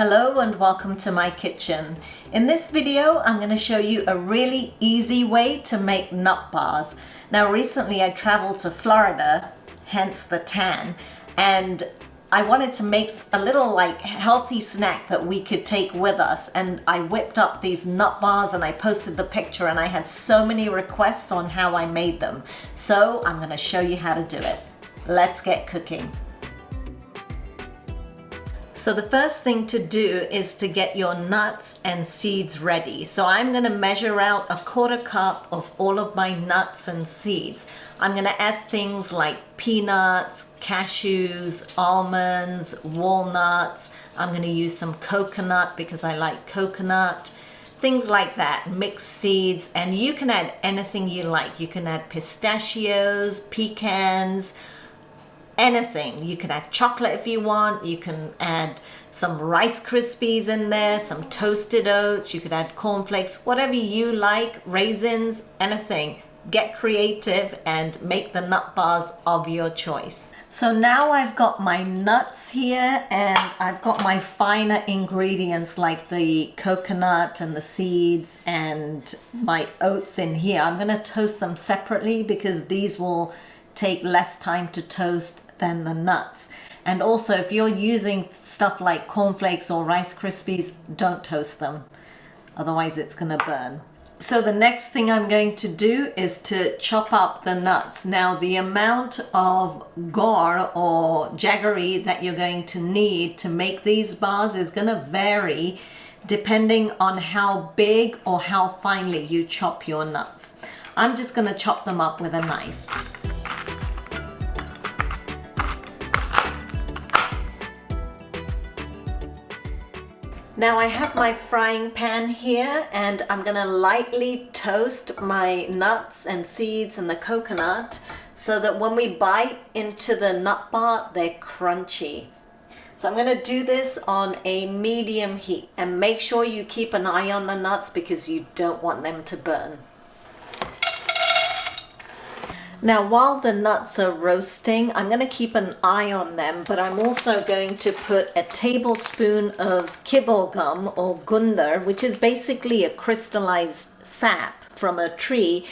Hello and welcome to my kitchen. In this video, I'm going to show you a really easy way to make nut bars. Now recently I traveled to Florida, hence the tan, and I wanted to make a little healthy snack that we could take with us, and I whipped up these nut bars and I posted the picture, and I had so many requests on how I made them. So I'm going to show you how to do it. Let's get cooking. So the first thing to do is to get your nuts and seeds ready. So I'm going to measure out a 1/4 cup of all of my nuts and seeds. I'm going to add things like peanuts, cashews, almonds, walnuts. I'm going to use some coconut because I like coconut. Things like that, mixed seeds, and you can add anything you like. You can add pistachios, pecans, anything. You can add chocolate if you want. You can add some Rice Krispies in there, some toasted oats. You could add cornflakes, whatever you like, raisins, anything. Get creative and make the nut bars of your choice. So now I've got my nuts here and I've got my finer ingredients like the coconut and the seeds and my oats in here. I'm going to toast them separately because these will take less time to toast than the nuts. And also, if you're using stuff like cornflakes or Rice Krispies, don't toast them, otherwise it's gonna burn. So the next thing I'm going to do is to chop up the nuts. Now the amount of gore or jaggery that you're going to need to make these bars is gonna vary depending on how big or how finely you chop your nuts. I'm just gonna chop them up with a knife. Now I have my frying pan here and I'm gonna lightly toast my nuts and seeds and the coconut so that when we bite into the nut bar, they're crunchy. So I'm gonna do this on a medium heat, and make sure you keep an eye on the nuts because you don't want them to burn. Now while the nuts are roasting, I'm going to keep an eye on them, but I'm also going to put a tablespoon of Kibble gum or Gundar, which is basically a crystallized sap from a tree,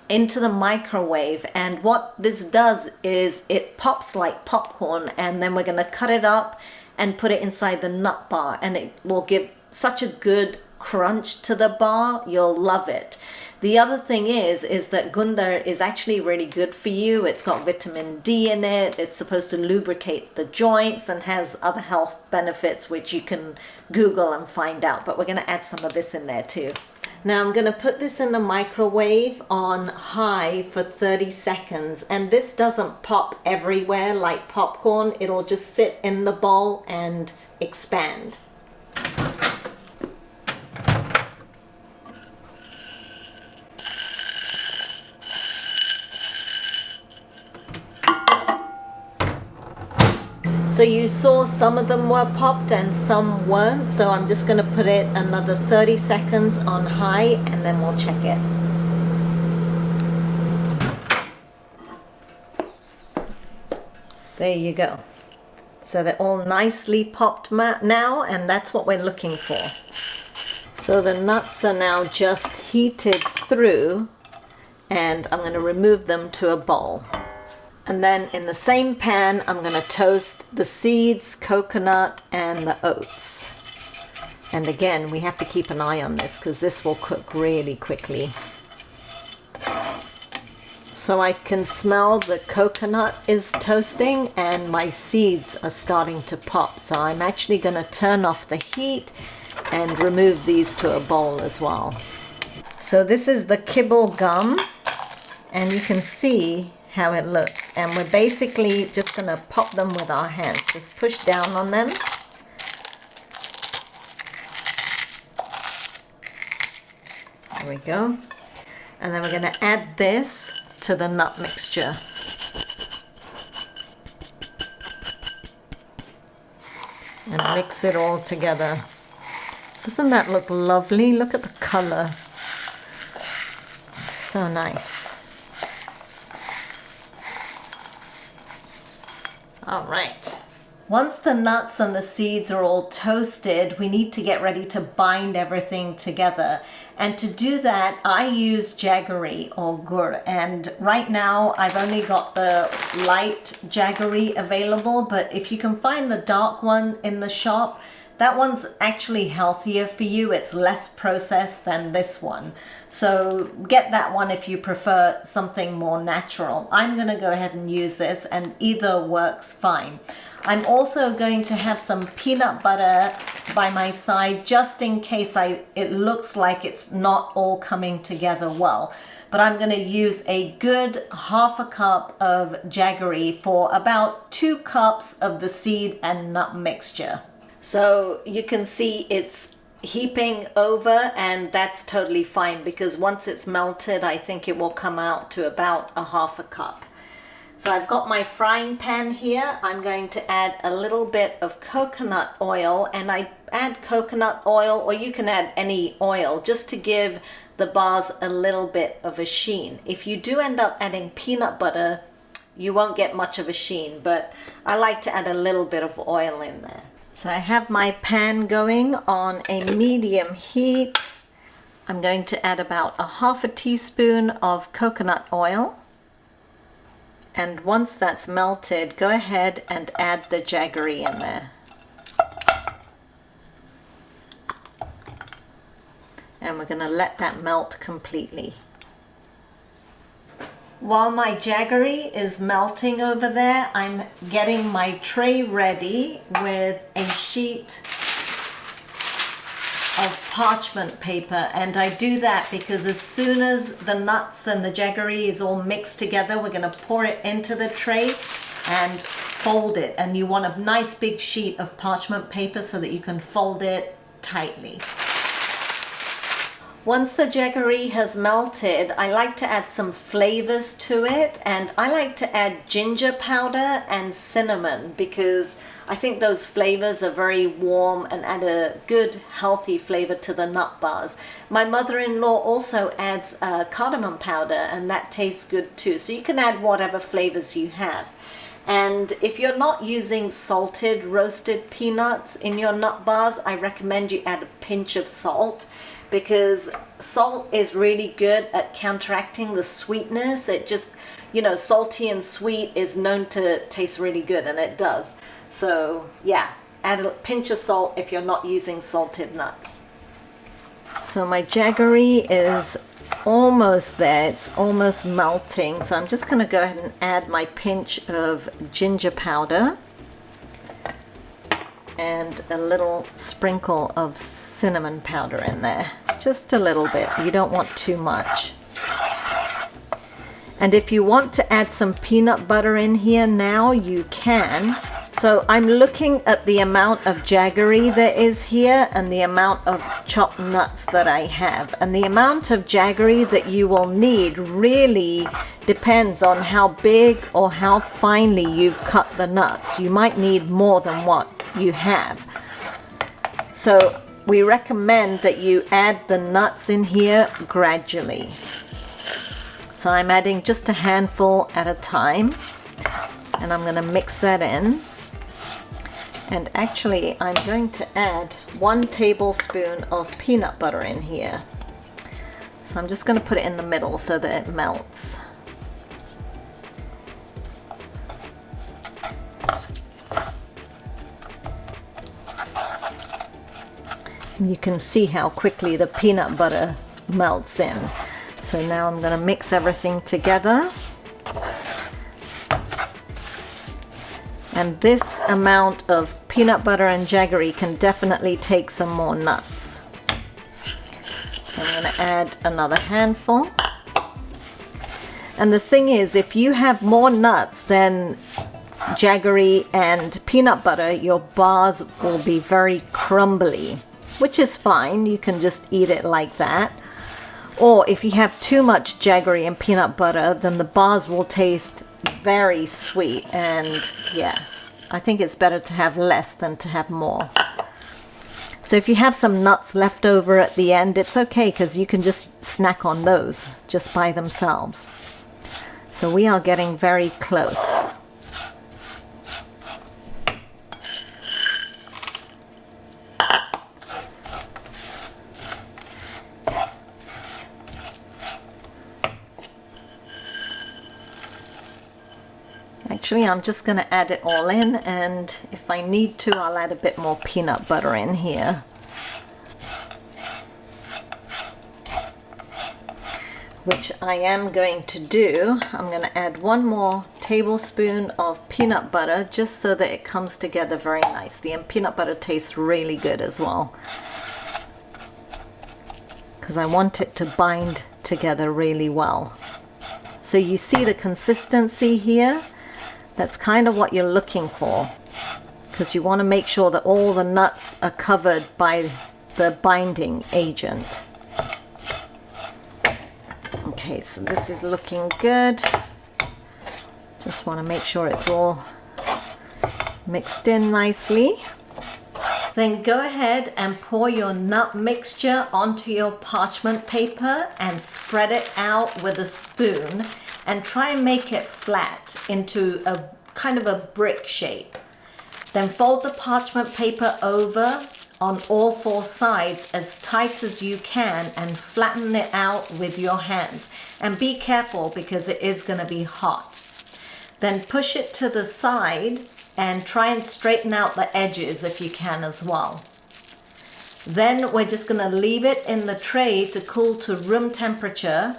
into the microwave. And what this does is it pops like popcorn, and then we're going to cut it up and put it inside the nut bar, and it will give such a good crunch to the bar. You'll love it. The other thing is that Gundar is actually really good for you. It's got vitamin D in it. It's supposed to lubricate the joints and has other health benefits which you can Google and find out. But we're going to add some of this in there too. Now I'm going to put this in the microwave on high for 30 seconds. And this doesn't pop everywhere like popcorn. It'll just sit in the bowl and expand. So you saw some of them were popped and some weren't, so I'm just going to put it another 30 seconds on high and then we'll check it. There you go. So they're all nicely popped now, and that's what we're looking for. So the nuts are now just heated through, and I'm going to remove them to a bowl. And then in the same pan, I'm going to toast the seeds, coconut, and the oats. And again, we have to keep an eye on this because this will cook really quickly. So I can smell the coconut is toasting and my seeds are starting to pop. So I'm actually going to turn off the heat and remove these to a bowl as well. So this is the Kibble gum, and you can see how it looks, and we're basically just going to pop them with our hands. Just push down on them. There we go. And then we're going to add this to the nut mixture. And mix it all together. Doesn't that look lovely? Look at the color. So nice. All right. Once the nuts and the seeds are all toasted, we need to get ready to bind everything together. And to do that, I use Jaggery or gur. And right now, I've only got the light Jaggery available, but if you can find the dark one in the shop, that one's actually healthier for you. It's less processed than this one. So get that one if you prefer something more natural. I'm gonna go ahead and use this, and either works fine. I'm also going to have some peanut butter by my side just in case it looks like it's not all coming together well. But I'm going to use a good ½ cup of Jaggery for about 2 cups of the seed and nut mixture. So you can see it's heaping over, and that's totally fine because once it's melted, I think it will come out to about ½ cup. So I've got my frying pan here. I'm going to add a little bit of coconut oil, and I add coconut oil, or you can add any oil, just to give the bars a little bit of a sheen. If you do end up adding peanut butter, you won't get much of a sheen, but I like to add a little bit of oil in there. So I have my pan going on a medium heat. I'm going to add about ½ teaspoon of coconut oil. And once that's melted, go ahead and add the Jaggery in there. And we're going to let that melt completely. While my Jaggery is melting over there, I'm getting my tray ready with a sheet of parchment paper, and I do that because as soon as the nuts and the Jaggery is all mixed together, we're going to pour it into the tray and fold it, and you want a nice big sheet of parchment paper so that you can fold it tightly. Once the Jaggery has melted, I like to add some flavors to it, and I like to add ginger powder and cinnamon because I think those flavors are very warm and add a good healthy flavor to the nut bars. My mother-in-law also adds cardamom powder, and that tastes good too. So you can add whatever flavors you have. And if you're not using salted roasted peanuts in your nut bars, I recommend you add a pinch of salt, because salt is really good at counteracting the sweetness. It just, salty and sweet is known to taste really good, and it does. So yeah, add a pinch of salt if you're not using salted nuts. So my Jaggery is almost there. It's almost melting. So I'm just going to go ahead and add my pinch of ginger powder and a little sprinkle of cinnamon powder in there. Just a little bit. You don't want too much. And if you want to add some peanut butter in here now, you can. So I'm looking at the amount of Jaggery there is here and the amount of chopped nuts that I have. And the amount of Jaggery that you will need really depends on how big or how finely you've cut the nuts. You might need more than what you have. So we recommend that you add the nuts in here gradually. So I'm adding just a handful at a time, and I'm going to mix that in. And actually I'm going to add 1 tablespoon of peanut butter in here. So I'm just going to put it in the middle so that it melts. And you can see how quickly the peanut butter melts in. So now I'm going to mix everything together. And this amount of peanut butter and Jaggery can definitely take some more nuts. So I'm going to add another handful. And the thing is, if you have more nuts than Jaggery and peanut butter, your bars will be very crumbly, which is fine. You can just eat it like that. Or if you have too much Jaggery and peanut butter, then the bars will taste very sweet, and yeah, I think it's better to have less than to have more. So if you have some nuts left over at the end, it's okay because you can just snack on those just by themselves. So we are getting very close. Actually, I'm just going to add it all in, and if I need to, I'll add a bit more peanut butter in here. Which I am going to do. I'm going to add 1 more tablespoon of peanut butter just so that it comes together very nicely. And peanut butter tastes really good as well, because I want it to bind together really well. So you see the consistency here? That's kind of what you're looking for, because you want to make sure that all the nuts are covered by the binding agent. Okay, so this is looking good. Just want to make sure it's all mixed in nicely. Then go ahead and pour your nut mixture onto your parchment paper and spread it out with a spoon and try and make it flat into a kind of a brick shape. Then fold the parchment paper over on all 4 sides as tight as you can and flatten it out with your hands. And be careful because it is going to be hot. Then push it to the side and try and straighten out the edges if you can as well. Then we're just going to leave it in the tray to cool to room temperature,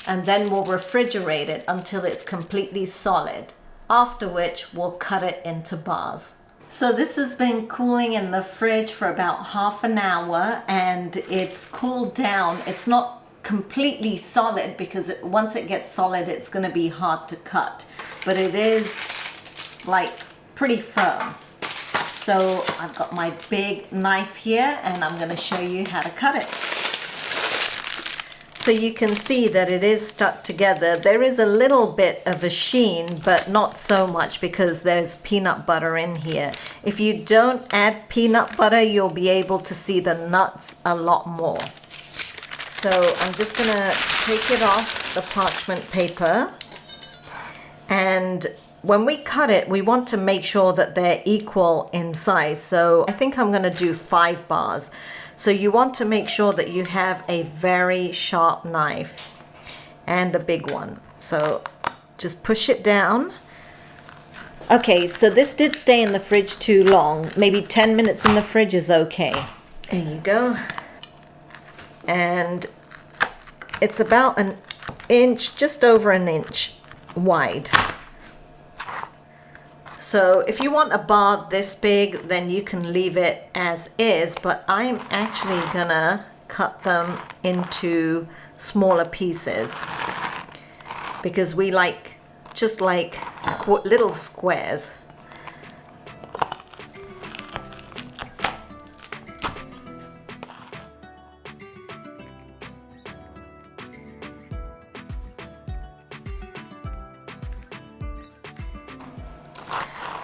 and then we'll refrigerate it until it's completely solid, after which we'll cut it into bars. So this has been cooling in the fridge for about half an hour, and it's cooled down. It's not completely solid because once it gets solid it's going to be hard to cut, but it is like pretty firm. So I've got my big knife here and I'm going to show you how to cut it. So you can see that it is stuck together. There is a little bit of a sheen, but not so much because there's peanut butter in here. If you don't add peanut butter, you'll be able to see the nuts a lot more. So I'm just going to take it off the parchment paper, and when we cut it, we want to make sure that they're equal in size. So I think I'm going to do 5 bars. So you want to make sure that you have a very sharp knife and a big one. So just push it down. Okay, so this did stay in the fridge too long. Maybe 10 minutes in the fridge is okay. There you go. And it's about an inch, just over an inch wide. So if you want a bar this big, then you can leave it as is, but I'm actually gonna cut them into smaller pieces because we like just like little squares.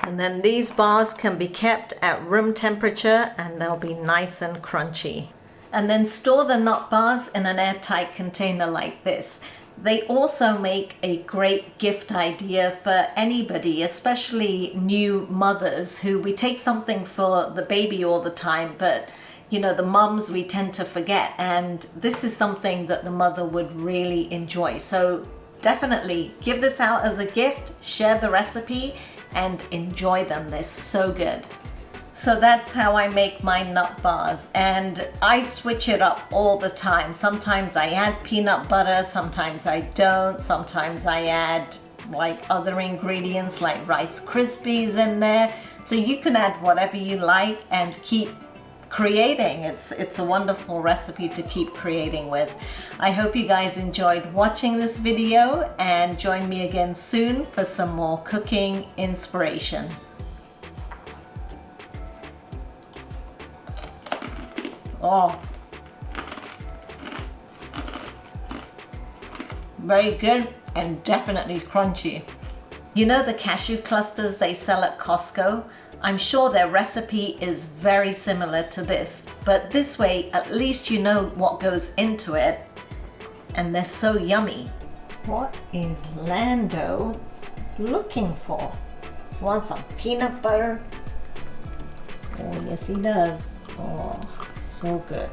And then these bars can be kept at room temperature and they'll be nice and crunchy. And then store the nut bars in an airtight container like this. They also make a great gift idea for anybody, especially new mothers who we take something for the baby all the time, but you know, the mums we tend to forget, and this is something that the mother would really enjoy. So definitely give this out as a gift, share the recipe, and enjoy them. They're so good. So that's how I make my nut bars, and I switch it up all the time. Sometimes I add peanut butter, sometimes I don't, sometimes I add like other ingredients like Rice Krispies in there. So you can add whatever you like and keep creating. It's a wonderful recipe to keep creating with. I hope you guys enjoyed watching this video, and join me again soon for some more cooking inspiration. Oh, very good and definitely crunchy. You know the cashew clusters they sell at Costco? I'm sure their recipe is very similar to this, but this way at least you know what goes into it, and they're so yummy. What is Lando looking for? Want some peanut butter? Oh yes he does. Oh, so good.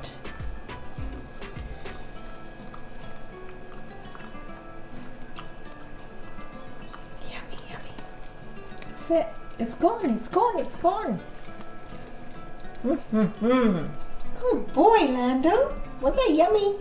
Yummy, yummy. That's it. It's gone. It's gone. It's gone. Good boy, Lando. Was that yummy?